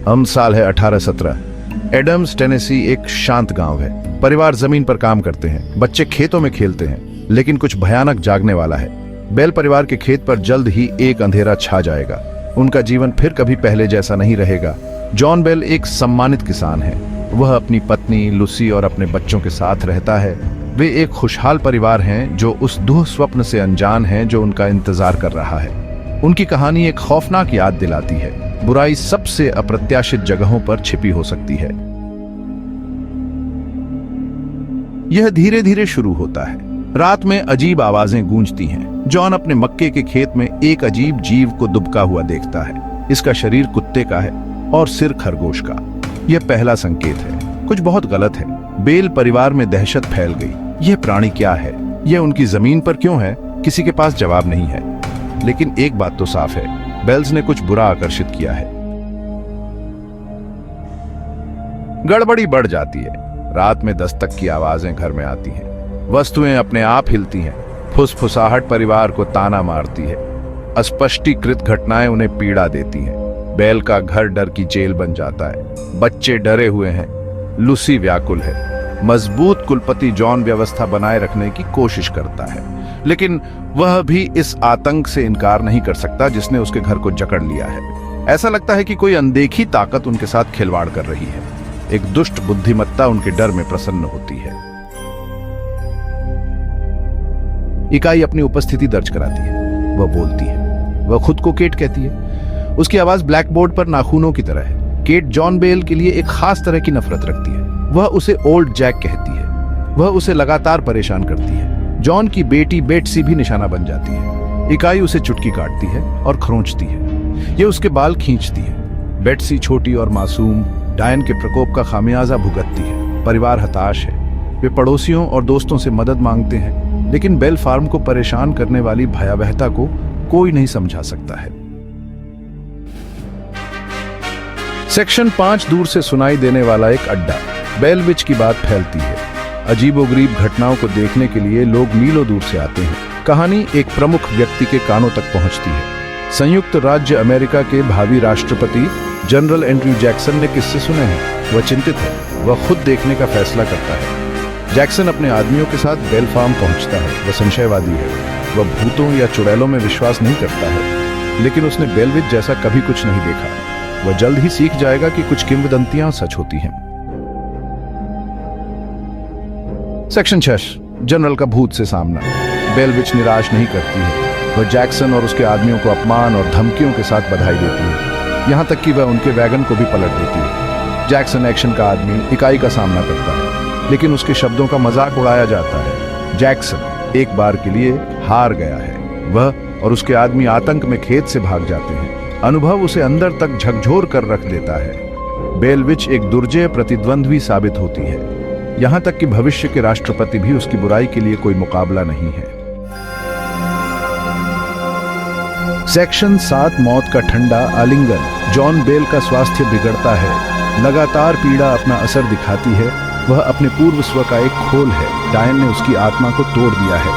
साल है 1817। Adams Tennessee एक शांत गांव है। परिवार जमीन पर काम करते हैं, बच्चे खेतों में खेलते हैं, लेकिन कुछ भयानक जागने वाला है। बेल परिवार के खेत पर जल्द ही एक अंधेरा छा जाएगा। उनका जीवन फिर कभी पहले जैसा नहीं रहेगा। जॉन बेल एक सम्मानित किसान है। वह अपनी पत्नी लूसी और अपने बच्चों के साथ रहता है। वे एक खुशहाल परिवार हैं जो उस दुह स्वप्न से अनजान हैं जो उनका इंतजार कर रहा है। उनकी कहानी एक खौफनाक याद दिलाती है, बुराई सबसे अप्रत्याशित जगहों पर छिपी हो सकती है। यह धीरे धीरे शुरू होता है। रात में अजीब आवाजें गूंजती हैं। जॉन अपने मक्के के खेत में एक अजीब जीव को दुबका हुआ देखता है। इसका शरीर कुत्ते का है और सिर खरगोश का। यह पहला संकेत है, कुछ बहुत गलत है। बेल परिवार में दहशत फैल गई। यह प्राणी क्या है? यह उनकी जमीन पर क्यों है? किसी के पास जवाब नहीं है। लेकिन एक बात तो साफ है, बेल्स ने कुछ बुरा आकर्षित किया है। गड़बड़ी बढ़ जाती है। रात में दस्तक की आवाजें घर में आती हैं। वस्तुएं अपने आप हिलती हैं। फुसफुसाहट परिवार को ताना मारती है। अस्पष्टीकृत घटनाएं उन्हें पीड़ा देती हैं। बेल का घर डर की जेल बन जाता है। बच्चे डरे हुए हैं। लूसी व्याकुल है। मजबूत कुलपति जॉन व्यवस्था बनाए रखने की कोशिश करता है, लेकिन वह भी इस आतंक से इनकार नहीं कर सकता जिसने उसके घर को जकड़ लिया है। ऐसा लगता है कि कोई अनदेखी ताकत उनके साथ खिलवाड़ कर रही है। एक दुष्ट बुद्धिमत्ता उनके डर में प्रसन्न होती है। इकाई अपनी उपस्थिति दर्ज कराती है। वह बोलती है। वह खुद को केट कहती है। उसकी आवाज ब्लैकबोर्ड पर नाखूनों की तरह है। केट जॉन बेल के लिए एक खास तरह की नफरत रखती है। वह उसे ओल्ड जैक कहती है। वह उसे लगातार परेशान करती है। जॉन की बेटी बेट्सी भी निशाना बन जाती है। इकाई उसे चुटकी काटती है और खरोंचती है। यह उसके बाल खींचती है। बेट्सी छोटी और मासूम डायन के प्रकोप का खामियाजा भुगतती है। परिवार हताश है। वे पड़ोसियों और दोस्तों से मदद मांगते हैं, लेकिन बेल फार्म को परेशान करने वाली भयावहता को कोई नहीं समझा सकता है। सेक्शन 5 दूर से सुनाई देने वाला एक अड्डा। बेलविच की बात फैलती है। अजीबोगरीब घटनाओं को देखने के लिए लोग मीलों दूर से आते हैं। कहानी एक प्रमुख व्यक्ति के कानों तक पहुंचती है। संयुक्त राज्य अमेरिका के भावी राष्ट्रपति जनरल एंड्रयू जैक्सन ने किस्से सुने हैं। वह चिंतित है। वह खुद देखने का फैसला करता है। जैक्सन अपने आदमियों के साथ बेल फार्म पहुंचता है। वह संशयवादी है। वह भूतों या चुड़ैलों में विश्वास नहीं करता है, लेकिन उसने बेलविच जैसा कभी कुछ नहीं देखा। वह जल्द ही सीख जाएगा कि कुछ किंवदंतियां सच होती हैं। सेक्शन 6 जनरल का भूत से सामना। बेलविच निराश नहीं करती है। वह जैक्सन और उसके आदमियों को अपमान और धमकियों के साथ बधाई देती है, यहां तक कि वह उनके वैगन को भी पलट देती है। जैक्सन एक्शन का आदमी इकाई का सामना करता है, लेकिन उसके शब्दों का मजाक उड़ाया जाता है। जैक्सन एक बार के लिए हार गया है। वह और उसके आदमी आतंक में खेत से भाग जाते हैं। अनुभव उसे अंदर तक झकझोर कर रख देता है। बेलविच एक दुर्जय प्रतिद्वंद्वी साबित होती है, यहां तक कि भविष्य के राष्ट्रपति भी उसकी बुराई के लिए कोई मुकाबला नहीं है। सेक्शन 7 मौत का ठंडा आलिंगन। जॉन बेल का स्वास्थ्य बिगड़ता है। लगातार पीड़ा अपना असर दिखाती है। वह अपने पूर्व स्व का एक खोल है। डायन ने उसकी आत्मा को तोड़ दिया है।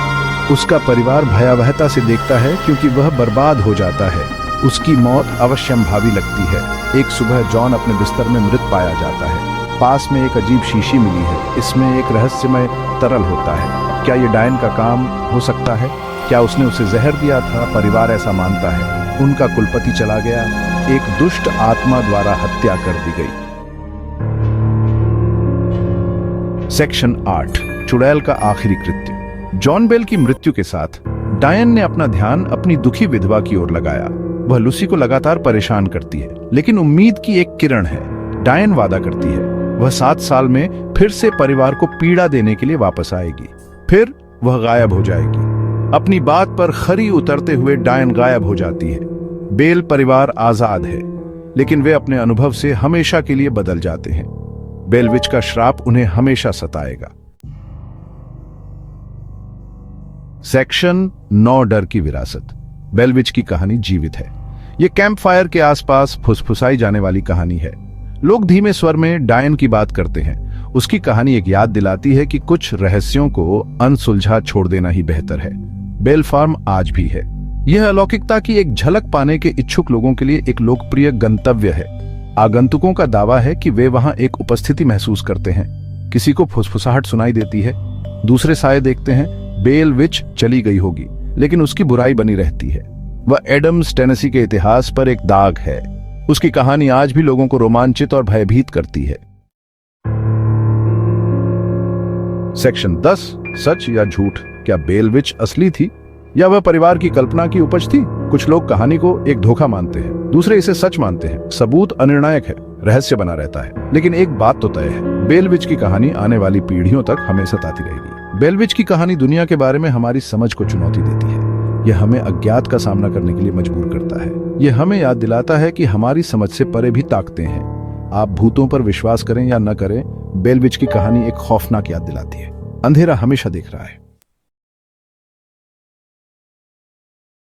उसका परिवार भयावहता से देखता है क्योंकि वह बर्बाद हो जाता है। उसकी मौत अवश्यंभावी लगती है। एक सुबह जॉन अपने बिस्तर में मृत पाया जाता है। पास में एक अजीब शीशी मिली है। इसमें एक रहस्यमय तरल होता है। क्या ये डायन का काम हो सकता है? क्या उसने उसे जहर दिया था? परिवार ऐसा मानता है। उनका कुलपति चला गया। एक दुष्ट आत्मा द्वारा हत्या कर दी गई। सेक्शन 8 चुड़ैल का आखिरी कृत्य। जॉन बेल की मृत्यु के साथ डायन ने अपना ध्यान अपनी दुखी विधवा की ओर लगाया। वह लूसी को लगातार परेशान करती है, लेकिन उम्मीद की एक किरण है। डायन वादा करती है वह 7 साल में फिर से परिवार को पीड़ा देने के लिए वापस आएगी। फिर वह गायब हो जाएगी। अपनी बात पर खरी उतरते हुए डायन गायब हो जाती है। बेल परिवार आजाद है, लेकिन वे अपने अनुभव से हमेशा के लिए बदल जाते हैं। बेलविच का श्राप उन्हें हमेशा सताएगा। सेक्शन 9 डर की विरासत। बेलविच की कहानी जीवित है। यह कैंप फायर के आसपास फुसफुसाई जाने वाली कहानी है। लोग धीमे स्वर में डायन की बात करते हैं। उसकी कहानी एक याद दिलाती है कि कुछ रहस्यों को अनसुलझा छोड़ देना ही बेहतर है। बेल फार्म आज भी है। यह अलौकिकता की एक झलक पाने के इच्छुक लोगों के लिए एक लोकप्रिय गंतव्य है। आगंतुकों का दावा है कि वे वहां एक उपस्थिति महसूस करते हैं। किसी को फुसफुसाहट सुनाई देती है। दूसरे साये देखते हैं बेल विच चली गई होगी, लेकिन उसकी बुराई बनी रहती है। वह एडम्स टेनेसी के इतिहास पर एक दाग है। उसकी कहानी आज भी लोगों को रोमांचित और भयभीत करती है। सेक्शन 10, सच या झूठ। क्या बेल विच असली थी या वह परिवार की कल्पना की उपज थी? कुछ लोग कहानी को एक धोखा मानते हैं, दूसरे इसे सच मानते हैं। सबूत अनिर्णायक है, रहस्य बना रहता है। लेकिन एक बात तो तय है, बेल विच की कहानी आने वाली पीढ़ियों तक हमें सताती रहेगी। बेल विच की कहानी दुनिया के बारे में हमारी समझ को चुनौती देती है। यह हमें अज्ञात का सामना करने के लिए मजबूर करता है। यह हमें याद दिलाता है कि हमारी समझ से परे भी ताकतें हैं। आप भूतों पर विश्वास करें या न करें, बेल विच की कहानी एक खौफनाक याद दिलाती है। अंधेरा हमेशा देख रहा है।